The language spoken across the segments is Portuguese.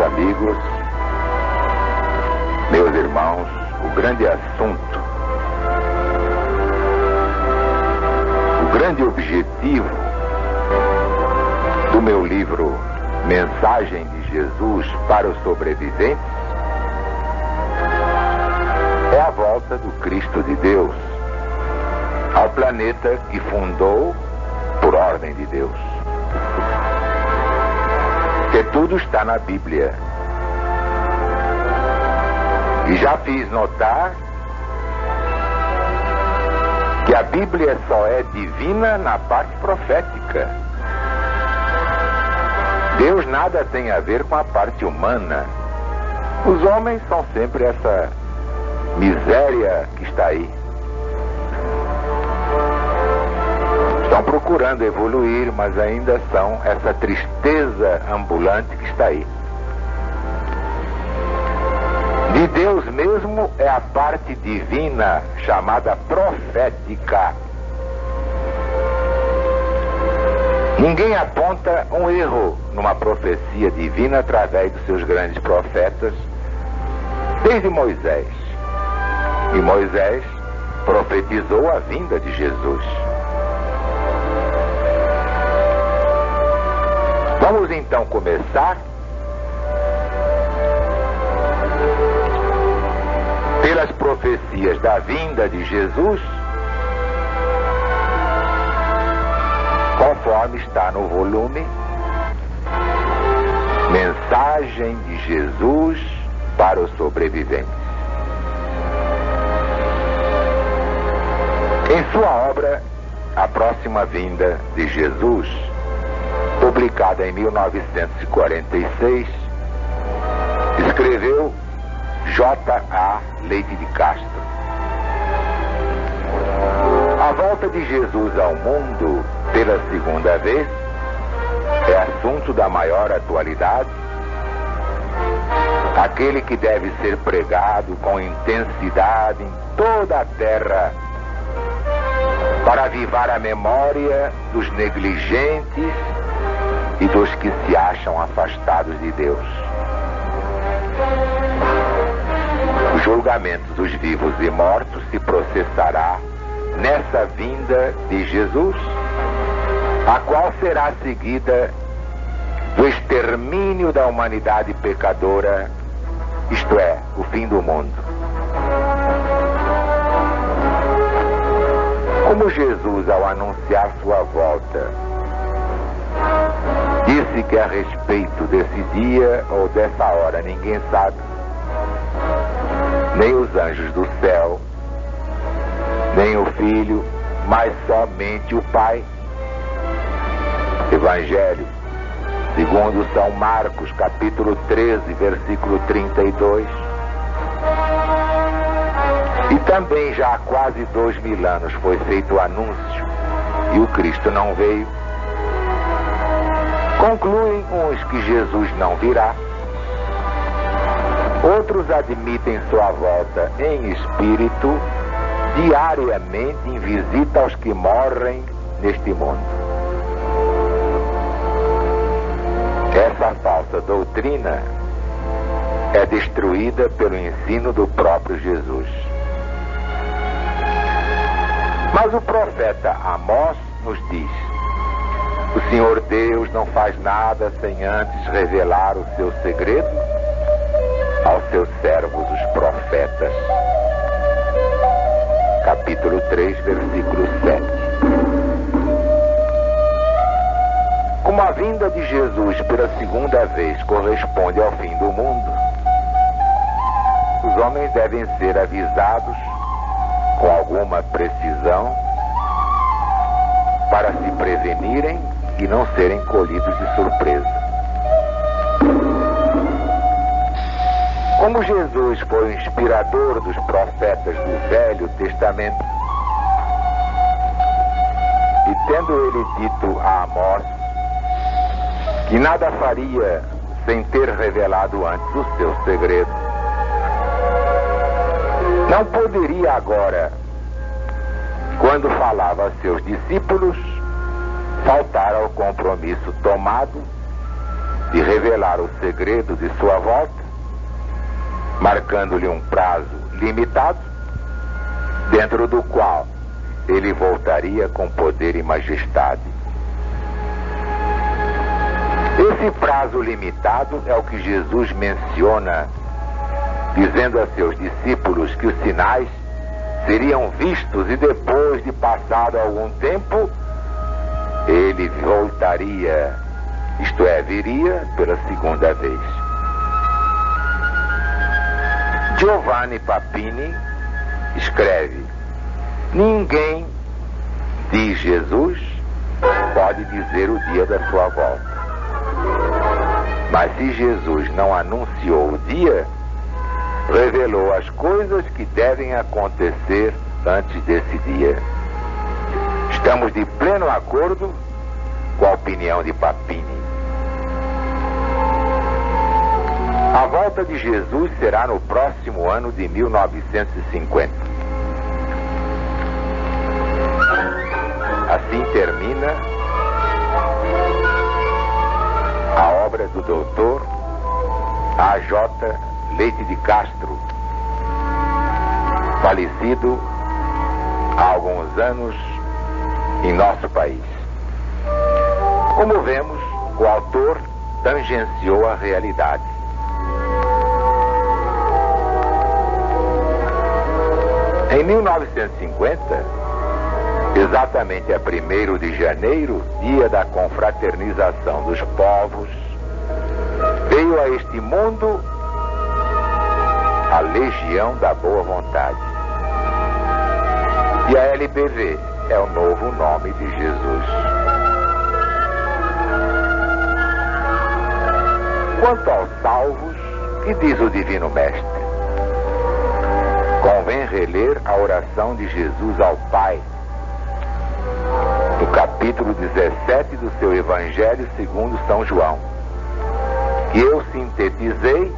amigos, meus irmãos, o grande assunto, o grande objetivo do meu livro Mensagem de Jesus para os Sobreviventes é a volta do Cristo de Deus ao planeta que fundou por ordem de Deus. Que tudo está na Bíblia. E já fiz notar que a Bíblia só é divina na parte profética. Deus nada tem a ver com a parte humana. Os homens são sempre essa miséria que está aí. Estão procurando evoluir, mas ainda são essa tristeza ambulante que está aí. De Deus mesmo é a parte divina chamada profética. Ninguém aponta um erro numa profecia divina através dos seus grandes profetas, desde Moisés. E Moisés profetizou a vinda de Jesus. Vamos então começar pelas profecias da vinda de Jesus, conforme está no volume Mensagem de Jesus para os Sobreviventes. Em sua obra A Próxima Vinda de Jesus, publicada em 1946, escreveu J.A. Leite de Castro. A volta de Jesus ao mundo pela segunda vez é assunto da maior atualidade, aquele que deve ser pregado com intensidade em toda a terra para avivar a memória dos negligentes e dos que se acham afastados de Deus. O julgamento dos vivos e mortos se processará nessa vinda de Jesus, a qual será seguida do extermínio da humanidade pecadora, isto é, o fim do mundo. Como Jesus, ao anunciar sua volta, disse que a respeito desse dia ou dessa hora ninguém sabe, nem os anjos do céu, nem o Filho, mas somente o Pai. Evangelho segundo São Marcos, capítulo 13, versículo 32. E também já há quase 2000 anos foi feito o anúncio e o Cristo não veio. Concluem uns que Jesus não virá. Outros admitem sua volta em espírito diariamente em visita aos que morrem neste mundo. Essa falsa doutrina é destruída pelo ensino do próprio Jesus. Mas o profeta Amós nos diz: o Senhor Deus não faz nada sem antes revelar o seu segredo aos seus servos, os profetas. Capítulo 3, versículo 7. Como a vinda de Jesus pela segunda vez corresponde ao fim do mundo, os homens devem ser avisados com alguma precisão para se prevenirem e não serem colhidos de surpresa. Como Jesus foi o inspirador dos profetas do Velho Testamento, e tendo ele dito a Amós que nada faria sem ter revelado antes o seu segredo, não poderia agora, quando falava a seus discípulos, faltar ao compromisso tomado de revelar o segredo de sua volta, marcando-lhe um prazo limitado, dentro do qual ele voltaria com poder e majestade. Esse prazo limitado é o que Jesus menciona, dizendo a seus discípulos que os sinais seriam vistos e depois de passado algum tempo, ele voltaria, isto é, viria pela segunda vez. Giovanni Papini escreve: ninguém, diz Jesus, pode dizer o dia da sua volta. Mas se Jesus não anunciou o dia, revelou as coisas que devem acontecer antes desse dia. Estamos de pleno acordo com a opinião de Papini. A volta de Jesus será no próximo ano de 1950. Assim termina a obra do doutor A.J. Leite de Castro, falecido há alguns anos em nosso país. Como vemos, o autor tangenciou a realidade. Em 1950, exatamente a 1º de janeiro, dia da confraternização dos povos, veio a este mundo a Legião da Boa Vontade. E a LBV é o novo nome de Jesus. Quanto aos salvos, que diz o Divino Mestre? Convém reler a oração de Jesus ao Pai, no capítulo 17 do seu Evangelho segundo São João, que eu sintetizei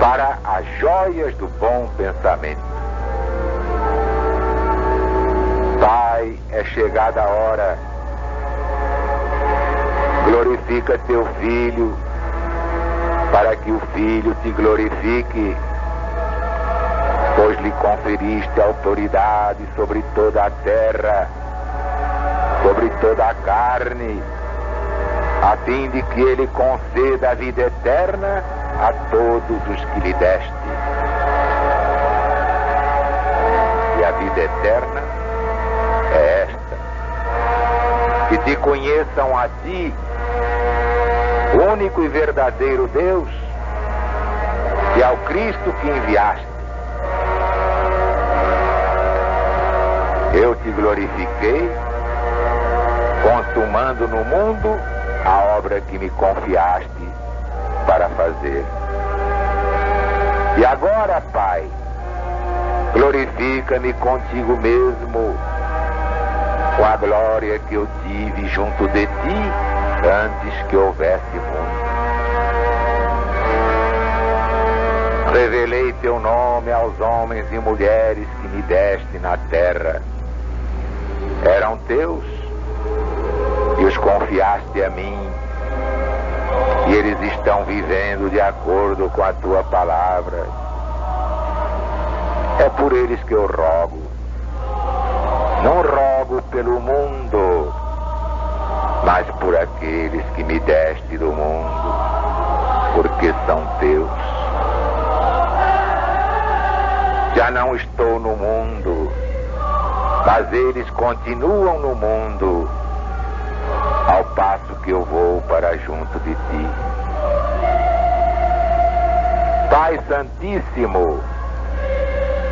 para as joias do bom pensamento. Pai, é chegada a hora. Glorifica teu Filho, para que o Filho te glorifique, pois lhe conferiste autoridade sobre toda a terra, sobre toda a carne, a fim de que ele conceda a vida eterna a todos os que lhe deste. E a vida eterna é esta: que te conheçam a ti, o único e verdadeiro Deus, e ao Cristo que enviaste. Eu te glorifiquei, consumando no mundo a obra que me confiaste para fazer. E agora, Pai, glorifica-me contigo mesmo, com a glória que eu tive junto de ti antes que houvesse mundo. Revelei teu nome aos homens e mulheres que me deste na terra. Eram teus e os confiaste a mim, e eles estão vivendo de acordo com a tua palavra. É por eles que eu rogo. Não rogo pelo mundo, mas por aqueles que me deste do mundo, porque são teus. Já não estou no mundo, mas eles continuam no mundo, ao passo que eu vou para junto de ti. Pai Santíssimo,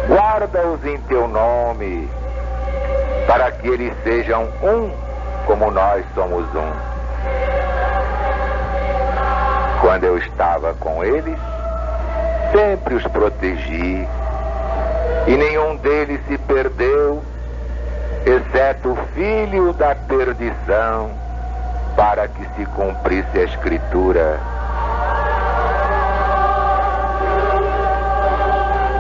guarda-os em teu nome, para que eles sejam um, como nós somos um. Quando eu estava com eles, sempre os protegi, e nenhum deles se perdeu, exceto o filho da perdição, para que se cumprisse a Escritura.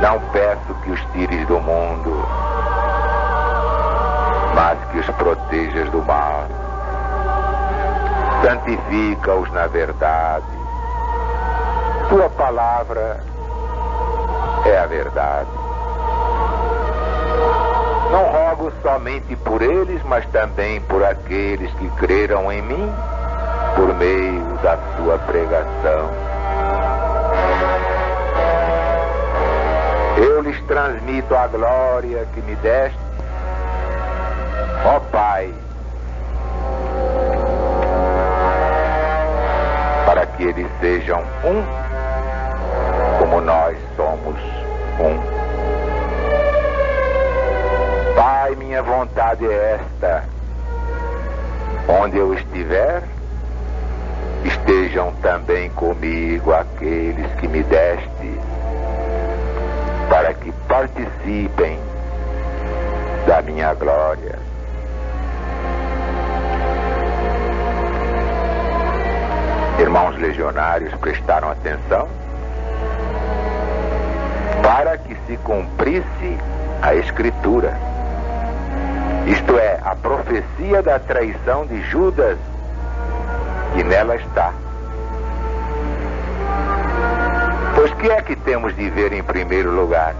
Não peço que os tires do mundo, mas que os protejas do mal. santifica-os na verdade. Tua palavra é a verdade. Não rogo somente por eles, mas também por aqueles que creram em mim, por meio da sua pregação. Eu lhes transmito a glória que me deste, ó Pai, para que eles sejam um, como nós somos um. Pai, minha vontade é esta: onde eu estiver, estejam também comigo aqueles que me deste, para que participem da minha glória. Irmãos legionários prestaram atenção para que se cumprisse a Escritura, isto é, a profecia da traição de Judas, que nela está. Pois que é que temos de ver em primeiro lugar?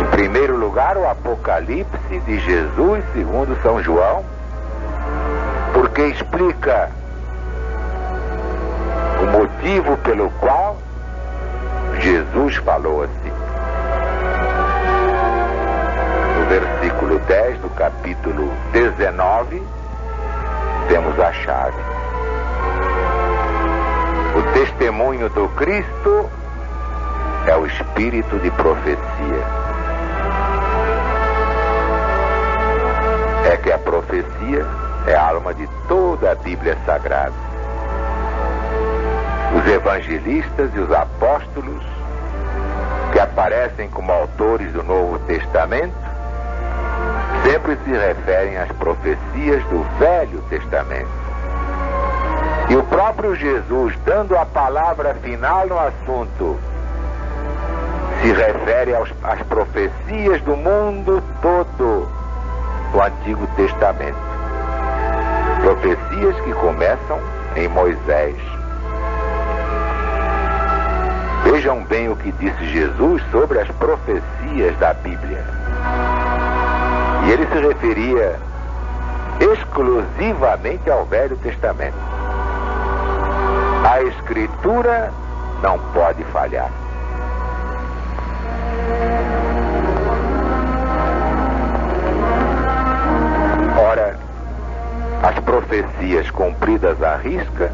Em primeiro lugar, o Apocalipse de Jesus segundo São João, porque explica o motivo pelo qual Jesus falou assim. No versículo 10 do capítulo 19, temos a chave. O testemunho do Cristo é o espírito de profecia. É que a profecia é a alma de toda a Bíblia Sagrada. Os evangelistas e os apóstolos, que aparecem como autores do Novo Testamento, sempre se referem às profecias do Velho Testamento. E o próprio Jesus, dando a palavra final no assunto, se refere às profecias do mundo todo do Antigo Testamento. Profecias que começam em Moisés. Vejam bem o que disse Jesus sobre as profecias da Bíblia. E ele se referia exclusivamente ao Velho Testamento. A Escritura não pode falhar. Ora, as profecias cumpridas à risca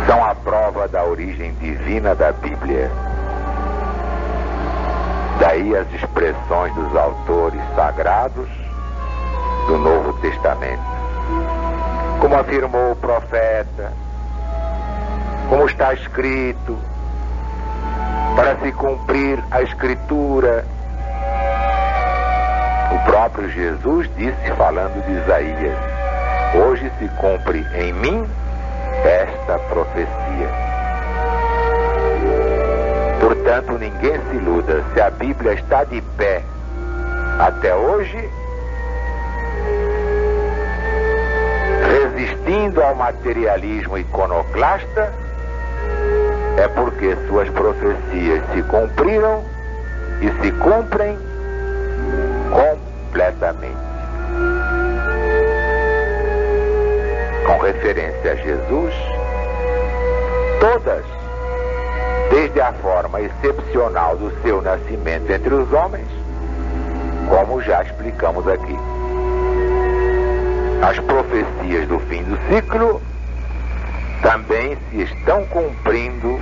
são a prova da origem divina da Bíblia. Daí as expressões dos autores sagrados do Novo Testamento. Como afirmou o profeta, como está escrito, para se cumprir a Escritura. O próprio Jesus disse, falando de Isaías: hoje se cumpre em mim esta profecia. Portanto, ninguém se iluda. Se a Bíblia está de pé até hoje, resistindo ao materialismo iconoclasta, é porque suas profecias se cumpriram e se cumprem completamente. Com referência a Jesus, todas, desde a forma excepcional do seu nascimento entre os homens, como já explicamos aqui. As profecias do fim do ciclo também se estão cumprindo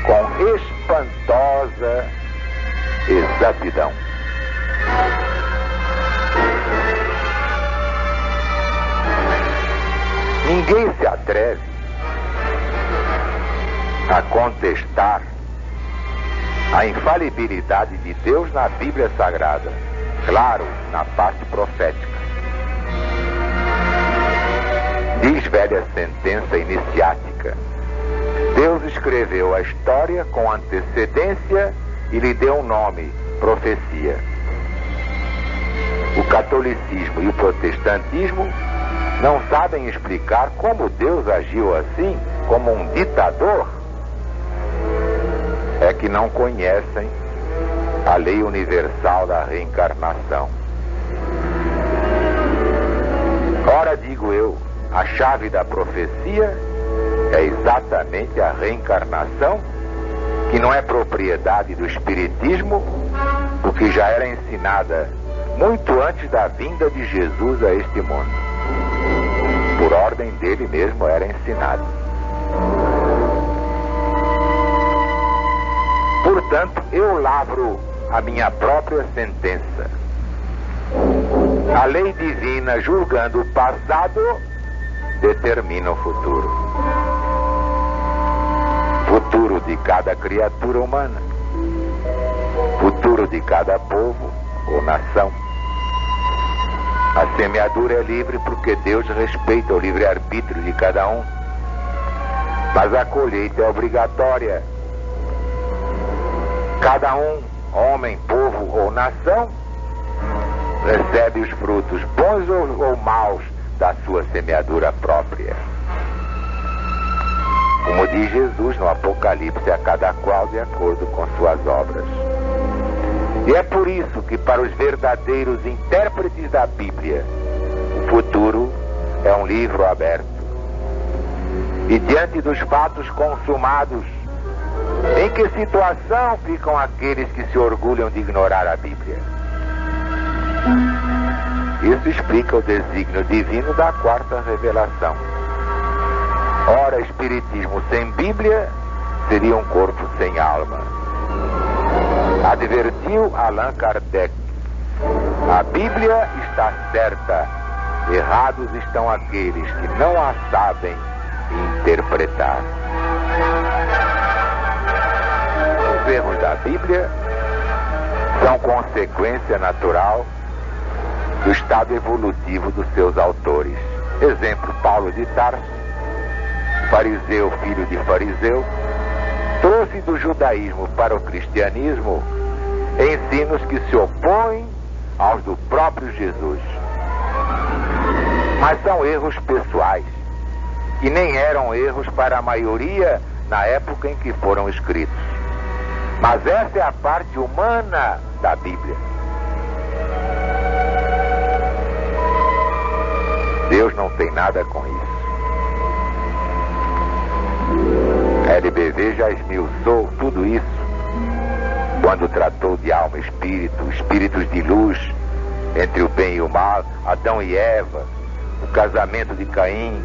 com espantosa exatidão. Ninguém se atreve a contestar a infalibilidade de Deus na Bíblia Sagrada, claro, na parte profética. Diz velha sentença iniciática: Deus escreveu a história com antecedência e lhe deu um nome, profecia. O catolicismo e o protestantismo não sabem explicar como Deus agiu assim, como um ditador, é que não conhecem a lei universal da reencarnação. Ora, digo eu, a chave da profecia é exatamente a reencarnação, que não é propriedade do Espiritismo, porque já era ensinada muito antes da vinda de Jesus a este mundo. Por ordem dele mesmo era ensinada. Portanto, eu lavro a minha própria sentença. A lei divina, julgando o passado, determina o futuro. Futuro de cada criatura humana. Futuro de cada povo ou nação. A semeadura é livre porque Deus respeita o livre-arbítrio de cada um. Mas a colheita é obrigatória. Cada um, homem, povo ou nação, recebe os frutos bons ou maus da sua semeadura própria. Como diz Jesus no Apocalipse, a cada qual de acordo com suas obras. E é por isso que para os verdadeiros intérpretes da Bíblia, o futuro é um livro aberto. E diante dos fatos consumados, em que situação ficam aqueles que se orgulham de ignorar a Bíblia? Isso explica o desígnio divino da quarta revelação. Ora, espiritismo sem Bíblia seria um corpo sem alma. Advertiu Allan Kardec. A Bíblia está certa, errados estão aqueles que não a sabem interpretar. Os erros da Bíblia são consequência natural do estado evolutivo dos seus autores. Exemplo, Paulo de Tarso, fariseu, filho de fariseu, trouxe do judaísmo para o cristianismo ensinos que se opõem aos do próprio Jesus. Mas são erros pessoais, e nem eram erros para a maioria na época em que foram escritos. Mas essa é a parte humana da Bíblia. Deus não tem nada com isso. LBV já esmiuçou tudo isso quando tratou de alma e espírito, espíritos de luz entre o bem e o mal, Adão e Eva, o casamento de Caim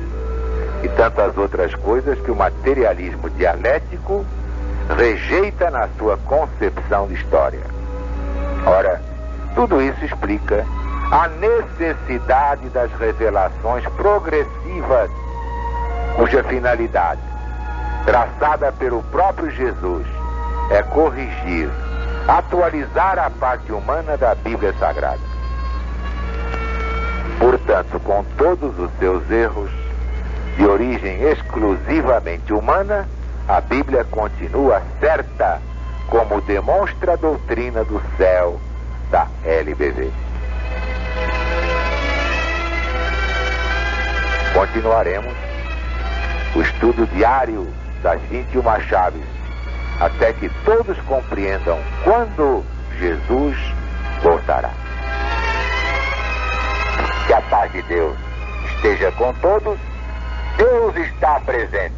e tantas outras coisas que o materialismo dialético rejeita na sua concepção de história. Ora, tudo isso explica a necessidade das revelações progressivas, cuja finalidade, traçada pelo próprio Jesus, é corrigir, atualizar a parte humana da Bíblia Sagrada. Portanto, com todos os seus erros, de origem exclusivamente humana, a Bíblia continua certa, como demonstra a doutrina do céu da LBV. Continuaremos o estudo diário das 21 chaves, até que todos compreendam quando Jesus voltará. Que a paz de Deus esteja com todos. Deus está presente.